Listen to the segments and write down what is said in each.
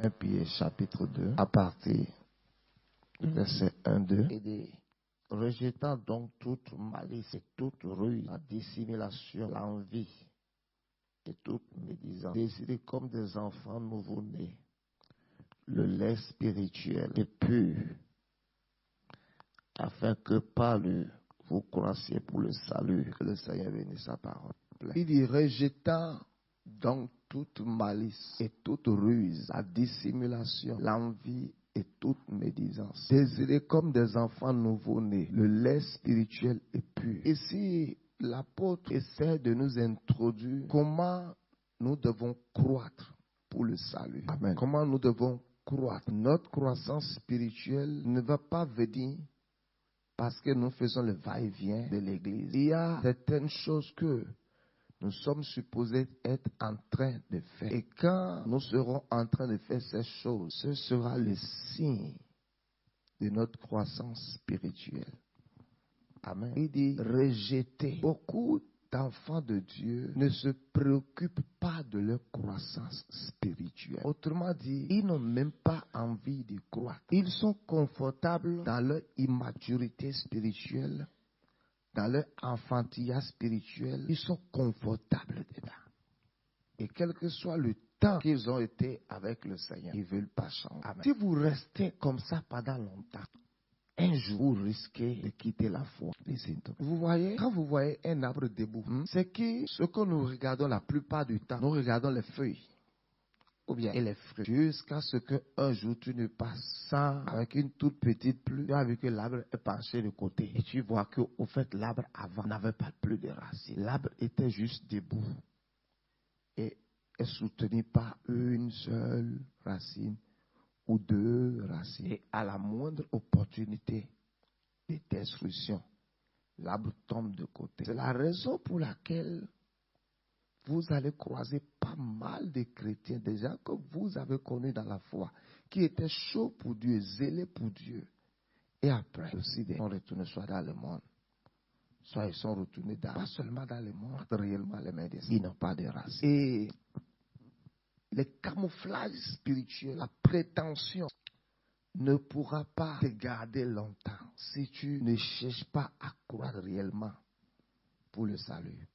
1 Pierre chapitre 2, à partir du verset 1-2, et dit, rejetant donc toute malice et toute ruse, la dissimulation, l'envie et toute médisance, désirez comme des enfants nouveau-nés le lait spirituel et pur, afin que par lui vous croissiez pour le salut. Que le Seigneur bénisse sa parole. Il dit, rejetant donc toute malice et toute ruse, la dissimulation, l'envie et toute médisance. Désirez comme des enfants nouveau-nés le lait spirituel et pur. Ici, l'apôtre essaie de nous introduire comment nous devons croître pour le salut. Amen. Comment nous devons croître. Notre croissance spirituelle ne va pas venir parce que nous faisons le va-et-vient de l'Église. Il y a certaines choses que nous sommes supposés être en train de faire. Et quand nous serons en train de faire ces choses, ce sera le signe de notre croissance spirituelle. Amen. Il dit rejeter. Beaucoup d'enfants de Dieu ne se préoccupent pas de leur croissance spirituelle. Autrement dit, ils n'ont même pas envie de croître. Ils sont confortables dans leur immaturité spirituelle, dans leur enfantillage spirituel. Ils sont confortables dedans. Et quel que soit le temps qu'ils ont été avec le Seigneur, ils ne veulent pas changer. Amen. Si vous restez comme ça pendant longtemps, un jour, vous risquez de quitter la foi. Vous voyez, quand vous voyez un arbre debout, c'est que ce que nous regardons la plupart du temps, nous regardons les feuilles ou bien et les fruits. Jusqu'à ce qu'un jour tu ne passes sans, avec une toute petite pluie, tu as vu que l'arbre est penché de côté. Et tu vois qu'au fait, l'arbre avant n'avait pas plus de racines. L'arbre était juste debout et est soutenu par une seule racine ou deux racines. Et à la moindre opportunité de destruction, l'arbre tombe de côté. C'est la raison pour laquelle vous allez croiser pas mal de chrétiens, des gens que vous avez connus dans la foi, qui étaient chauds pour Dieu, zélés pour Dieu. Et après aussi, ils sont retournés soit dans le monde, soit ils sont retournés pas seulement dans le monde, réellement les médecins. Ils n'ont pas de racines. Et le camouflage spirituel, la prétention, ne pourra pas te garder longtemps si tu ne cherches pas à croire réellement pour le salut.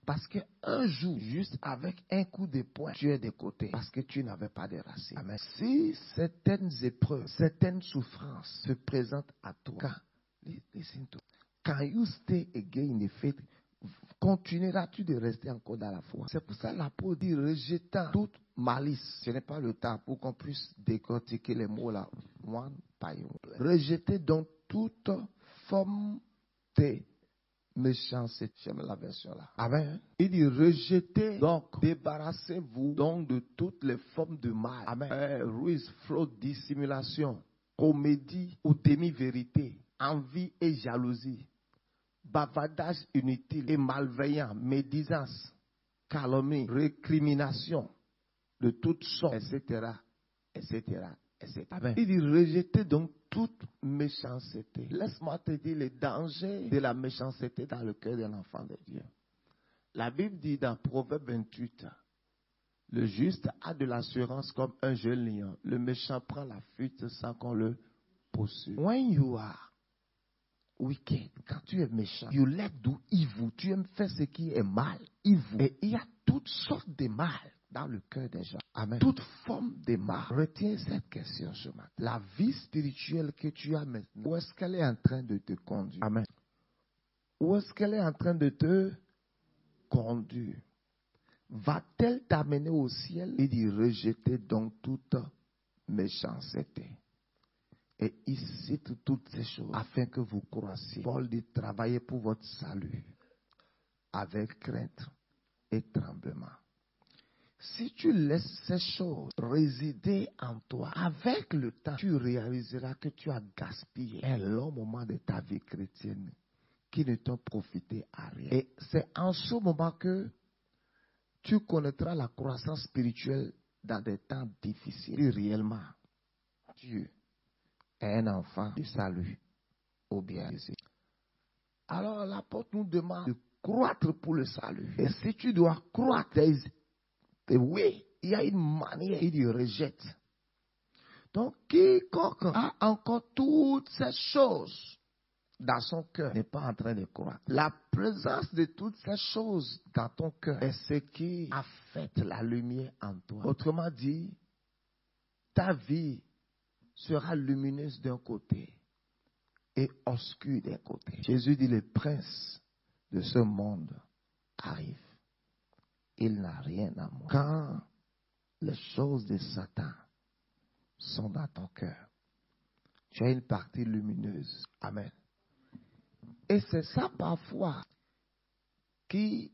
Parce qu'un jour, juste avec un coup de poing, tu es de côté parce que tu n'avais pas de racines. Amen. Si certaines épreuves, certaines souffrances se présentent à toi, listen to, can you stay again in the faith? Continueras-tu de rester encore dans la foi? C'est pour ça que l'apôtre dit rejetant toute malice. Ce n'est pas le temps pour qu'on puisse décortiquer les mots là, one by one. Rejetez donc toute forme de méchanceté. J'aime la version là. Amen. Il dit rejetez donc, débarrassez-vous donc de toutes les formes de mal. Amen. Ruse, fraude, dissimulation, comédie ou demi-vérité, envie et jalousie, bavardage inutile et malveillant, médisance, calomnie, récrimination de toutes sortes, etc., etc., etc. Amen. Il dit rejetez donc toute méchanceté. Laisse-moi te dire les dangers de la méchanceté dans le cœur d'un enfant de Dieu. La Bible dit dans Proverbe 28, le juste a de l'assurance comme un jeune lion. Le méchant prend la fuite sans qu'on le poursuive. When you are wicked, quand tu es méchant, you let do evil, tu aimes faire ce qui est mal, evil. Et il y a toutes sortes de mal dans le cœur des gens. Amen. Toute forme de mal. Retiens cette question ce matin. La vie spirituelle que tu as maintenant, où est-ce qu'elle est en train de te conduire? Amen. Où est-ce qu'elle est en train de te conduire? Va-t-elle t'amener au ciel? Il dit rejetez donc toute méchanceté. Et il cite toutes ces choses afin que vous croissiez. Paul dit travaillez pour votre salut avec crainte et tremblement. Si tu laisses ces choses résider en toi, avec le temps, tu réaliseras que tu as gaspillé un long moment de ta vie chrétienne qui ne t'ont profité à rien. Et c'est en ce moment que tu connaîtras la croissance spirituelle dans des temps difficiles. Si réellement, Dieu est un enfant du salut, ou bien ici. Alors l'apôtre nous demande de croître pour le salut. Et si tu dois croître, oui, il y a une manière, il rejette Donc, quiconque a encore toutes ces choses dans son cœur n'est pas en train de croire. La présence de toutes ces choses dans ton cœur est ce qui a fait la lumière en toi. Autrement dit, ta vie sera lumineuse d'un côté et obscure d'un côté. Jésus dit, le prince de ce monde arrive. Il n'a rien à moi. Quand les choses de Satan sont dans ton cœur, tu as une partie lumineuse. Amen. Et c'est ça parfois qui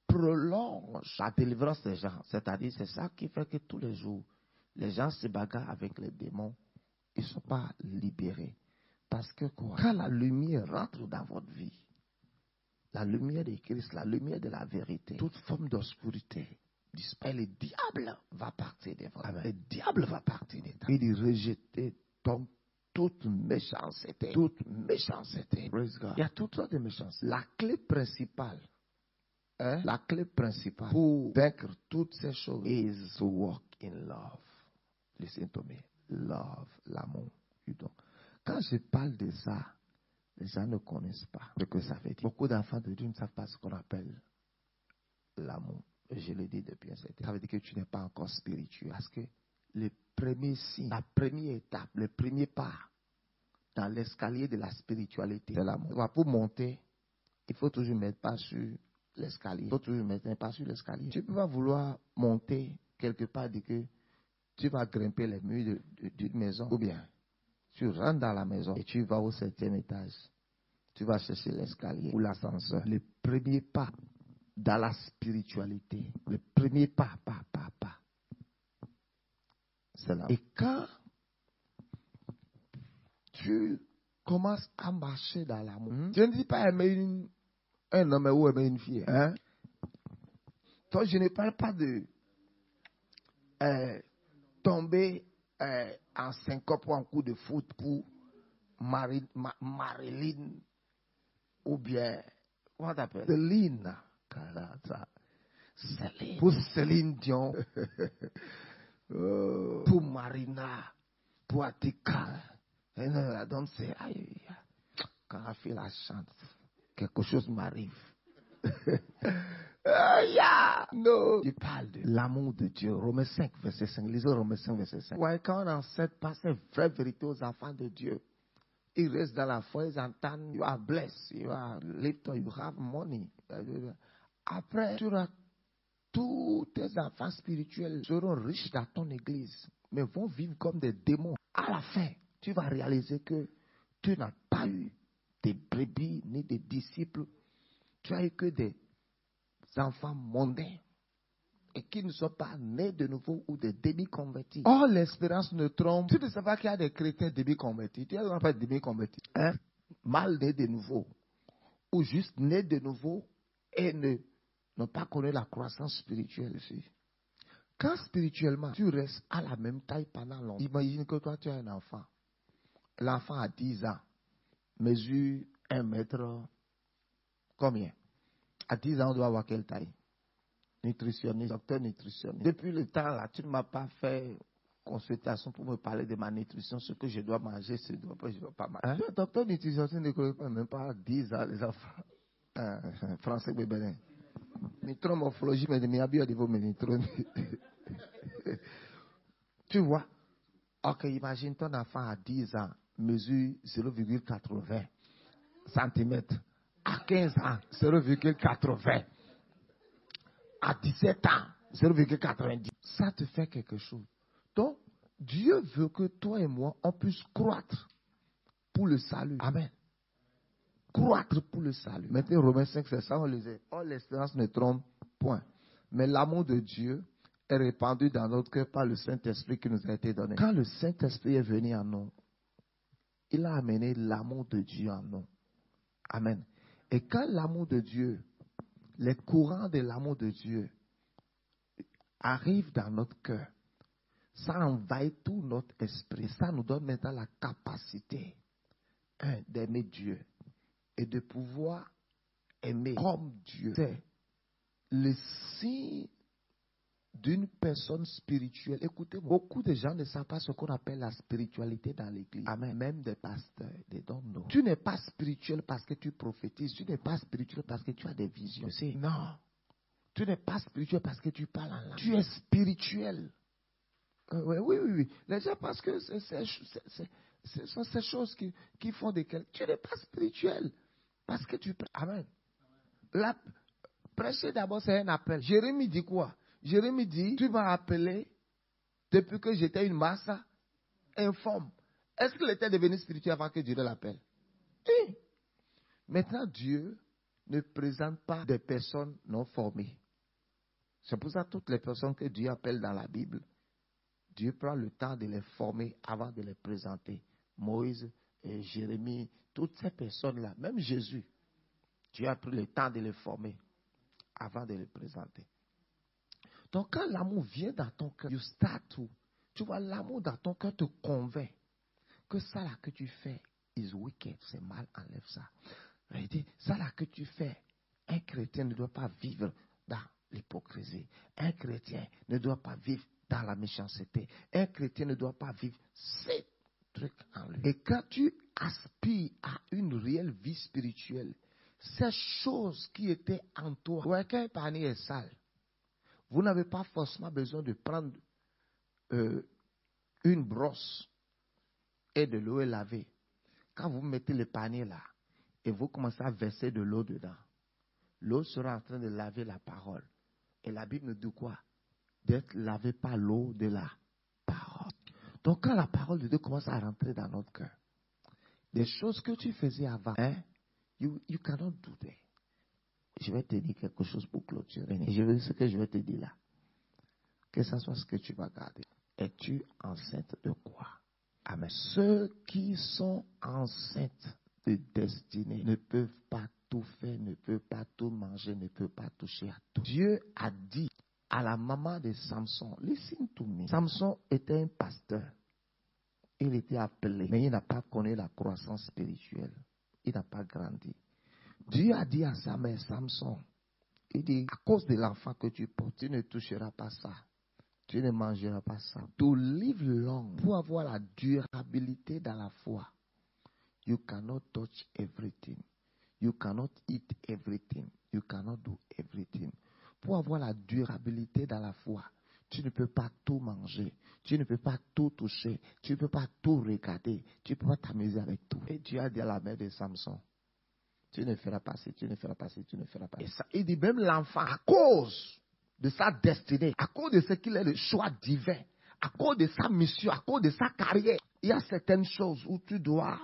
prolonge la délivrance des gens. C'est-à-dire, c'est ça qui fait que tous les jours, les gens se bagarrent avec les démons. Ils ne sont pas libérés. Parce que quoi? Quand la lumière rentre dans votre vie, la lumière de Christ, la lumière de la vérité, toute forme d'obscurité disparaît. Le diable va partir de votre vie. Le diable va partir de ta vie. Il dit rejeter donc toute méchanceté. Toute méchanceté. Il y a toutes sortes de méchanceté. La clé principale, la clé principale pour vaincre toutes ces choses is to walk in love. Listen to me. Love, l'amour. Quand je parle de ça, les gens ne connaissent pas ce que ça veut dire. Beaucoup d'enfants de Dieu ne savent pas ce qu'on appelle l'amour. Je le dis depuis un certain temps. Ça veut dire que tu n'es pas encore spirituel. Parce que le premier signe, la première étape, le premier pas dans l'escalier de la spiritualité, c'est l'amour. Pour monter, il faut toujours mettre pas sur l'escalier. Il faut toujours mettre un pas sur l'escalier. Tu ne peux pas vouloir monter quelque part et que tu vas grimper les murs d'une maison. Ou bien, tu rentres dans la maison et tu vas au 7e étage. Tu vas chercher l'escalier ou l'ascenseur. Le premier pas dans la spiritualité, le premier pas, c'est là. Et quand tu commences à marcher dans l'amour, je ne dis pas aimer un homme ou aimer une fille. Donc, je ne parle pas de tomber en syncope ou en coup de foot pour Marilyn ou bien, comment t'appelles? Céline. Céline. Pour Céline Dion. Pour Marina. Pour Attika. Donc c'est, quand la fille la chante, quelque chose m'arrive. No. Tu parles de l'amour de Dieu. Romains 5, verset 5. Lisez Romains 5, verset 5. Ouais, quand on enseigne pas ces vraies vérités aux enfants de Dieu, ils restent dans la foi, ils entendent, you are blessed, you are lifted, you have money. Après, tu auras tous tes enfants spirituels seront riches dans ton église, mais vont vivre comme des démons. À la fin, tu vas réaliser que tu n'as pas eu des brebis ni des disciples. Tu as eu que des enfants mondains et qui ne sont pas nés de nouveau ou des demi-convertis. Or, l'espérance ne trompe. Tu ne sais pas qu'il y a des chrétiens demi-convertis. Tu n'as pas demi-convertis. Mal nés de nouveau. Ou juste nés de nouveau et n'ont pas connu la croissance spirituelle ici. Quand spirituellement, tu restes à la même taille pendant longtemps. Imagine que toi, tu as un enfant. L'enfant a 10 ans. Mesure 1 mètre. Combien? À 10 ans, on doit avoir quelle taille? Nutritionniste, docteur nutritionniste. Depuis le temps là, tu ne m'as pas fait consultation pour me parler de ma nutrition, ce que je dois manger, ce que je ne dois pas manger. Le docteur nutritionniste ne connaît même pas 10 ans, les enfants. Français bébé. Nitromorphologie, mais de mes niveau nitro. Tu vois? Ok, imagine ton enfant à 10 ans, mesure 0,80 cm. À 15 ans, 0,80. À 17 ans, 0,90. Ça te fait quelque chose. Donc, Dieu veut que toi et moi, on puisse croître pour le salut. Amen. Croître pour le salut. Maintenant, Romains 5, c'est ça, on lisait. Oh, l'espérance ne trompe point. Mais l'amour de Dieu est répandu dans notre cœur par le Saint-Esprit qui nous a été donné. Quand le Saint-Esprit est venu en nous, il a amené l'amour de Dieu en nous. Amen. Et quand l'amour de Dieu, les courants de l'amour de Dieu arrivent dans notre cœur, ça envahit tout notre esprit. Ça nous donne maintenant la capacité, d'aimer Dieu et de pouvoir aimer comme Dieu. C'est le signe d'une personne spirituelle. Écoutez, beaucoup de gens ne savent pas ce qu'on appelle la spiritualité dans l'église. Amen. Même des pasteurs, they don't know. Tu n'es pas spirituel parce que tu prophétises. Tu n'es pas spirituel parce que tu as des visions. Non. Tu n'es pas spirituel parce que tu parles en langue. Tu es spirituel. Oui. Les gens, parce que ce sont ces choses qui font de quelqu'un. Tu n'es pas spirituel parce que tu parles. Amen. Prêcher d'abord, c'est un appel. Jérémie dit quoi? Jérémie dit, tu m'as appelé depuis que j'étais une masse informe. Est-ce qu'il était devenu spirituel avant que Dieu l'appelle? Oui. Maintenant, Dieu ne présente pas des personnes non formées. C'est pour ça que toutes les personnes que Dieu appelle dans la Bible, Dieu prend le temps de les former avant de les présenter. Moïse, Jérémie, toutes ces personnes-là, même Jésus, Dieu a pris le temps de les former avant de les présenter. Donc quand l'amour vient dans ton cœur, you start to, tu vois, l'amour dans ton cœur te convainc que ça là que tu fais is wicked, c'est mal, enlève ça. Il dit, ça là que tu fais, un chrétien ne doit pas vivre dans l'hypocrisie. Un chrétien ne doit pas vivre dans la méchanceté. Un chrétien ne doit pas vivre ces trucs en lui. Et quand tu aspires à une réelle vie spirituelle, ces choses qui étaient en toi, ouais, quand un panier est sale, vous n'avez pas forcément besoin de prendre une brosse et de l'eau et laver. Quand vous mettez le panier là et vous commencez à verser de l'eau dedans, l'eau sera en train de laver la parole. Et la Bible nous dit quoi? D'être lavé par l'eau de la parole. Donc quand la parole de Dieu commence à rentrer dans notre cœur, des choses que tu faisais avant, you cannot do that. Je vais te dire quelque chose pour clôturer. Et je veux dire ce que je vais te dire là. Que ce soit ce que tu vas garder. Es-tu enceinte de quoi? Amen. Ceux qui sont enceintes de destinée ne peuvent pas tout faire, ne peuvent pas tout manger, ne peuvent pas toucher à tout. Dieu a dit à la maman de Samson, listen to me. Samson était un pasteur. Il était appelé, mais il n'a pas connu la croissance spirituelle. Il n'a pas grandi. Dieu a dit à sa mère, Samson, il dit, à cause de l'enfant que tu portes, tu ne toucheras pas ça. Tu ne mangeras pas ça. To live long, pour avoir la durabilité dans la foi, you cannot touch everything. You cannot eat everything. You cannot do everything. Pour avoir la durabilité dans la foi, tu ne peux pas tout manger. Tu ne peux pas tout toucher. Tu ne peux pas tout regarder. Tu ne peux pas t'amuser avec tout. Et Dieu a dit à la mère de Samson, tu ne feras pas ci, tu ne feras pas ci, tu ne feras pas ça. Il dit même l'enfant, à cause de sa destinée, à cause de ce qu'il est le choix divin, à cause de sa mission, à cause de sa carrière, il y a certaines choses où tu dois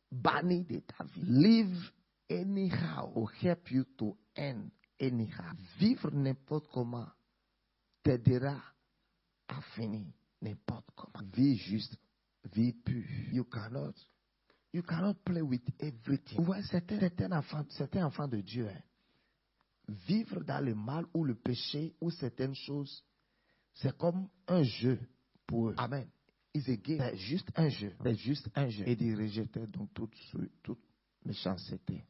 bannir de ta vie. Live anyhow will help you to end anyhow. Vivre n'importe comment t'aidera à finir n'importe comment. Vie juste, vie pure. You cannot play with everything. Ouais, certains enfants de Dieu, vivre dans le mal ou le péché ou certaines choses, c'est comme un jeu pour eux. Amen. C'est juste un jeu. C'est juste un jeu. Et de rejeter donc toute méchanceté.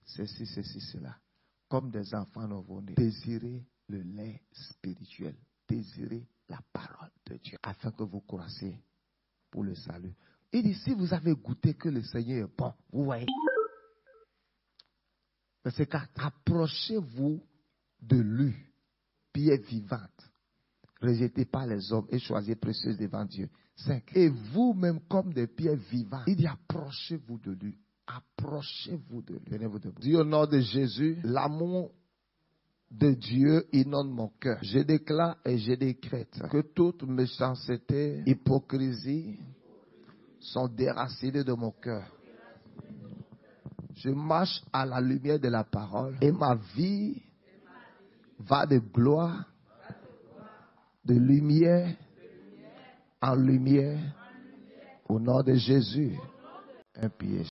Ceci, cela. Comme des enfants nouveau-nés. Désirez le lait spirituel. Désirez la parole de Dieu. Afin que vous croissiez pour le salut. Il dit, si vous avez goûté que le Seigneur est bon, vous voyez. Verset 4. Approchez-vous de lui, pierre vivante, rejetée par les hommes et choisie précieuse devant Dieu. 5. Et vous-même comme des pierres vivantes. Il dit, approchez-vous de lui. Approchez-vous de lui. Venez vous debout. Dis au nom de Jésus, l'amour de Dieu inonde mon cœur. Je déclare et je décrète que toute méchanceté, hypocrisie sont déracinées de mon cœur. Je marche à la lumière de la parole et ma vie va de gloire, de lumière en lumière, au nom de Jésus. Un pied.